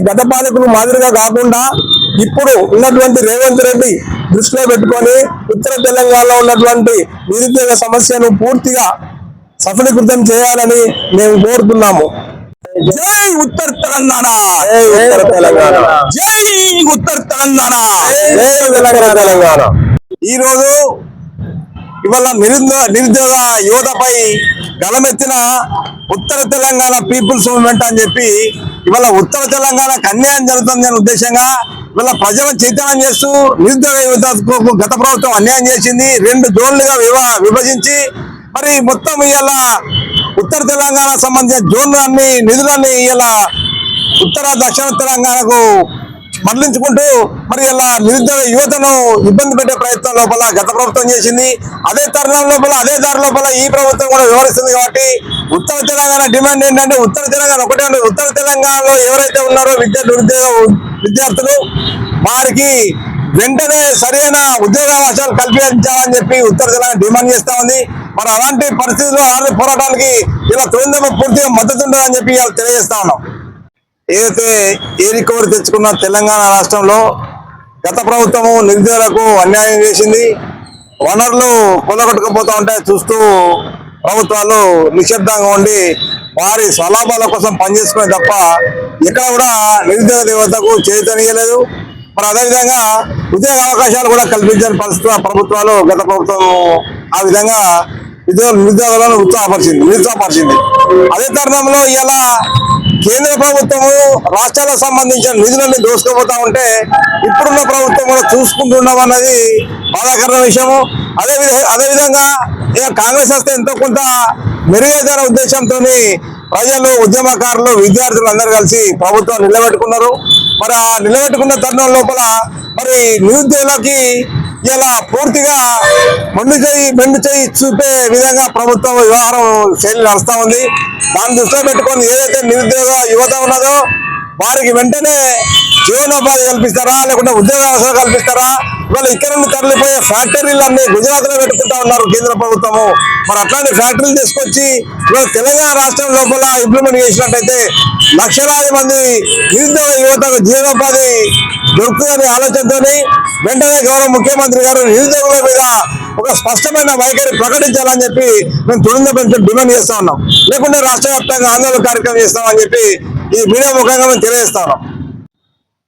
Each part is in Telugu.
గత పాలకులు మాదిరిగా కాకుండా ఇప్పుడు ఉన్నటువంటి రేవంత్ రెడ్డి దృష్టిలో పెట్టుకొని ఉత్తర తెలంగాణలో ఉన్నటువంటి నిరుద్యోగ సమస్యను పూర్తిగా సఫలీకృతం చేయాలని మేము కోరుతున్నాము. జై ఉత్తర తెలంగాణ, ఉత్తర తెలంగాణ, జై ఉత్తర తెలంగాణ, తెలంగాణ. ఈరోజు ఇవాళ నిరుద్యోగ యువతపై గలమెత్తిన ఉత్తర తెలంగాణ పీపుల్స్ మూవ్మెంట్ అని చెప్పి ఇవాళ ఉత్తర తెలంగాణకు అన్యాయం జరుగుతుందనే ఉద్దేశంగా ఇవాళ ప్రజలను చైతన్యం చేస్తూ నిరుద్యోగ యువతకు గత ప్రభుత్వం అన్యాయం చేసింది. 2 జోన్లుగా విభజించి మరి మొత్తం ఇవాళ ఉత్తర తెలంగాణ సంబంధించిన జోన్లన్నీ నిధులన్నీ ఇవాళ ఉత్తర దక్షిణ తెలంగాణకు మరలించుకుంటూ మరి ఇలా నిరుద్యోగ యువతను ఇబ్బంది పెట్టే ప్రయత్నం లోపల గత ప్రభుత్వం చేసింది. అదే తరుణం లోపల అదే దారి లోపల ఈ ప్రభుత్వం కూడా వ్యవహరిస్తుంది. కాబట్టి ఉత్తర తెలంగాణ డిమాండ్ ఏంటంటే ఉత్తర తెలంగాణ ఒకటే, ఉత్తర తెలంగాణలో ఎవరైతే ఉన్నారో నిరుద్యోగ విద్యార్థులు వారికి వెంటనే సరైన ఉద్యోగ అవకాశాలు కల్పించాలని చెప్పి ఉత్తర తెలంగాణ డిమాండ్ చేస్తా ఉంది. మరి అలాంటి పరిస్థితుల్లో ఆర్మీ పోరాటానికి ఇలా తొలిదెబ్బ పూర్తిగా మద్దతు ఉంటుందని చెప్పి ఇలా తెలియజేస్తా ఉన్నాం. ఏదైతే ఏ రికవరీ తెచ్చుకున్న తెలంగాణ రాష్ట్రంలో గత ప్రభుత్వము నిరుద్యోగులకు అన్యాయం చేసింది. వనరులు కొల్లగొట్టుకుపోతూ ఉంటే చూస్తూ ప్రభుత్వాలు నిశ్శబ్దంగా ఉండి వారి స్వలాభాల కోసం పనిచేసుకునే తప్ప ఎక్కడ కూడా నిరుద్యోగ యువతకు చైతన్యలేదు. మరి అదేవిధంగా ఉద్యోగ అవకాశాలు కూడా కల్పించని పరిస్థితుల్లో ప్రభుత్వాలు గత ప్రభుత్వం ఆ విధంగా నిరుద్యోగులను నిరుత్సాహపరిచింది. అదే తరుణంలో ఇలా కేంద్ర ప్రభుత్వము రాష్ట్రాలకు సంబంధించిన నిధులన్నీ దోసుకుపోతా ఉంటే ఇప్పుడున్న ప్రభుత్వం కూడా చూసుకుంటున్నాం అన్నది బాధాకరమైన విషయము. అదేవిధంగా ఇక కాంగ్రెస్ వస్తే ఎంతో కొంత మెరుగైన ఉద్దేశంతో ప్రజలు, ఉద్యమకారులు, విద్యార్థులు అందరూ కలిసి ప్రభుత్వం నిలబెట్టుకున్నారు. మరి ఆ నిలబెట్టుకున్న తరుణం లోపల మరి నిరుద్యోగులకి ఇలా పూర్తిగా మెండు చేయి చూపే విధంగా ప్రభుత్వం వ్యవహారం శైలి నడుస్తూ ఉంది. దాన్ని దృష్టిలో పెట్టుకొని ఏదైతే నిరుద్యోగ యువత ఉన్నదో వారికి వెంటనే జీవనోపాధి కల్పిస్తారా, లేకుంటే ఉద్యోగ అవసరం కల్పిస్తారా? ఇవాళ ఇక్కడ నుండి తరలిపోయే ఫ్యాక్టరీలన్నీ గుజరాత్ లో పెట్టుకుంటా ఉన్నారు కేంద్ర ప్రభుత్వము. మరి అట్లాంటి ఫ్యాక్టరీలు తీసుకొచ్చి ఇవాళ తెలంగాణ రాష్ట్రం లోపల ఇంప్లిమెంట్ చేసినట్టయితే లక్షలాది మంది నిరుద్యోగ యువతకు జీవనోపాధి దొరుకుతుందనే ఆలోచనతో వెంటనే గౌరవ ముఖ్యమంత్రి గారు నిరుద్యోగుల మీద ఒక స్పష్టమైన వైఖరి ప్రకటించాలని చెప్పి మేము తొలిదెబ్బ డిమాండ్ చేస్తా ఉన్నాం. లేకుంటే రాష్ట్ర వ్యాప్తంగా ఆందోళన కార్యక్రమం చేస్తామని చెప్పి ఈ మీడియా ముఖంగా మేము తెలియజేస్తా ఉన్నాం.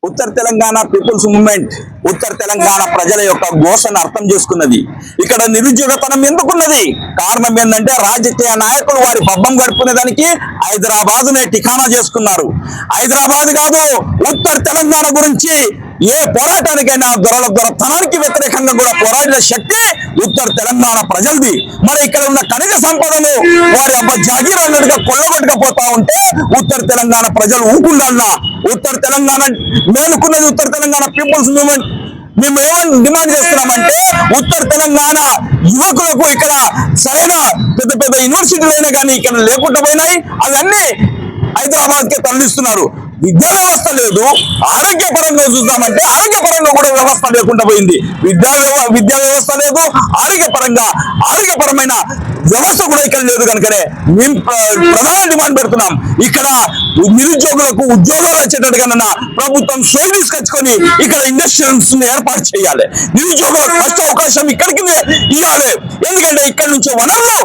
ఉత్తర తెలంగాణ పీపుల్స్ మూవ్మెంట్ ఉత్తర తెలంగాణ ప్రజల యొక్క ఘోషను అర్థం చేసుకున్నది. ఇక్కడ నిరుద్యోగతనం ఎందుకున్నది? కారణం ఏంటంటే రాజకీయ నాయకులు వారి పబ్బం గడుపుకునేదానికి హైదరాబాదునే ఠికానా చేసుకున్నారు. హైదరాబాద్ కాదు, ఉత్తర తెలంగాణ గురించి ఏ పోరాటానికైనా దొరతనానికి వ్యతిరేకంగా కూడా పోరాడిన శక్తి ఉత్తర తెలంగాణ ప్రజలది. మరి ఇక్కడ ఉన్న ఖనిజ సంపదను వారి జాగీర్ అన్నట్టుగా కొల్లగొట్టుకపోతా ఉంటే ఉత్తర తెలంగాణ ప్రజలు ఊకుండన్నా. ఉత్తర తెలంగాణ మేలుకున్నది ఉత్తర తెలంగాణ పీపుల్స్ మూవ్మెంట్. మేము ఏమని డిమాండ్ చేస్తున్నామంటే ఉత్తర తెలంగాణ యువకులకు ఇక్కడ సరైన పెద్ద పెద్ద యూనివర్సిటీలు అయినా కానీ ఇక్కడ లేకుండా పోయినాయి. అవన్నీ హైదరాబాద్ కే తరలిస్తున్నారు. విద్యా వ్యవస్థ లేదు. ఆరోగ్యపరంగా చూద్దామంటే ఆరోగ్యపరంగా కూడా వ్యవస్థ లేకుండా పోయింది. విద్యా వ్యవస్థ లేదు, ఆరోగ్యపరమైన వ్యవస్థ కూడా ఇక్కడ లేదు. కనుకనే మేము ప్రధాన డిమాండ్ పెడుతున్నాం, ఇక్కడ నిరుద్యోగులకు ఉద్యోగాలు వచ్చేటట్టుగా ప్రభుత్వం సోయి తీసుకొచ్చుకొని ఇక్కడ ఇండస్ట్రియల్స్ ఏర్పాటు చేయాలి. నిరుద్యోగులకు ఫస్ట్ అవకాశం ఇక్కడికి ఇవ్వాలి. ఎందుకంటే ఇక్కడ నుంచి వనరులు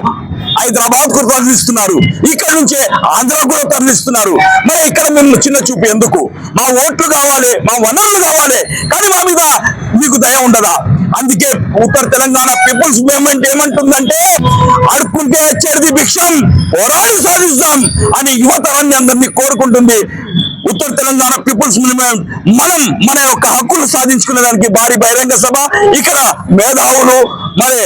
హైదరాబాద్ కు తరలిస్తున్నారు, ఇక్కడ నుంచే ఆంధ్ర కూడా తరలిస్తున్నారు. మరి ఇక్కడ మేము చిన్న చూపు ఎందుకు? మా ఓట్లు కావాలి, మా వనరులు కావాలి, కానీ మా మీద మీకు దయ ఉండదా? అందుకే ఉత్తర తెలంగాణ పీపుల్స్ మూవ్మెంట్ ఏమంటుందంటే అడుక్కుంటే వచ్చేది భిక్షం, పోరాడి సాధిస్తాం అని యువతరాన్ని అందరినీ కోరుకుంటుంది. ఉత్తర తెలంగాణ పీపుల్స్ మూవ్మెంట్ మన యొక్క హక్కులు సాధించుకునే దానికి భారీ బహిరంగ సభ, ఇక్కడ మేధావులు మరి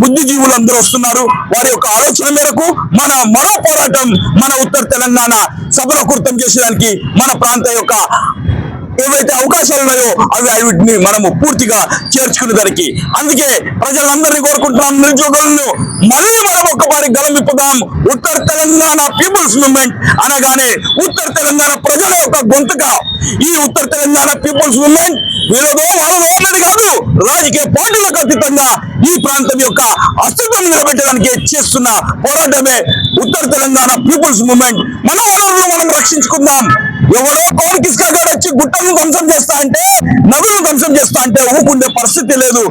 బుద్ధిజీవులు అందరూ వస్తున్నారు. వారి యొక్క ఆలోచన మేరకు మరో పోరాటం మన ఉత్తర తెలంగాణ సఫలీకృతం చేసేదానికి మన ప్రాంత యొక్క ఏవైతే అవకాశాలు ఉన్నాయో వీటిని మనము పూర్తిగా చేర్చుకునే దానికి. అందుకే ప్రజలందరినీ కోరుకుంటున్నాం, నిరుద్యోగులను మళ్ళీ మనం ఒక్కసారి గలమిప్పుదాం. ఉత్తర తెలంగాణ పీపుల్స్ మూవ్మెంట్ అనగానే ఉత్తర తెలంగాణ ప్రజల యొక్క గొంతుగా ఈ ఉత్తర తెలంగాణ పీపుల్స్ మూవ్మెంట్ వీళ్ళదో వాళ్ళదో అనేది కాదు, రాజకీయ పార్టీలకు అతీతంగా ఈ ప్రాంతం యొక్క అస్తిత్వం నిలబెట్టడానికి చేస్తున్న పోరాటమే ఉత్తర తెలంగాణ పీపుల్స్ మూవ్మెంట్. మన వనరులను మనం రక్షించుకుందాం. ఎవడో పవన్ కిస్కా గారు వచ్చి గుట్టలను ధ్వంసం చేస్తా అంటే, నదులను ధ్వంసం చేస్తా అంటే ఊపుండే పరిస్థితి లేదు.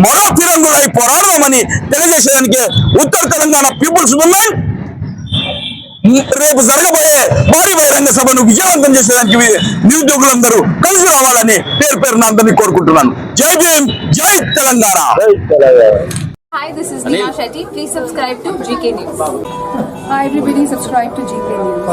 మరో ఫిరంగులై పోరాడమని తెలియజేసేదానికి ఉత్తర తెలంగాణ పీపుల్స్ మూవ్మెంట్ రేపు జరగబోయే భారీ బహిరంగ సభను విజయవంతం చేసేదానికి నిరుద్యోగులందరూ కలిసి రావాలని పేరున అందరినీ కోరుకుంటున్నాను. జై భీమ్, జై Telangana. Hi, this is Neha Shetty. Please subscribe to GK News. Hi everybody, subscribe to GK News.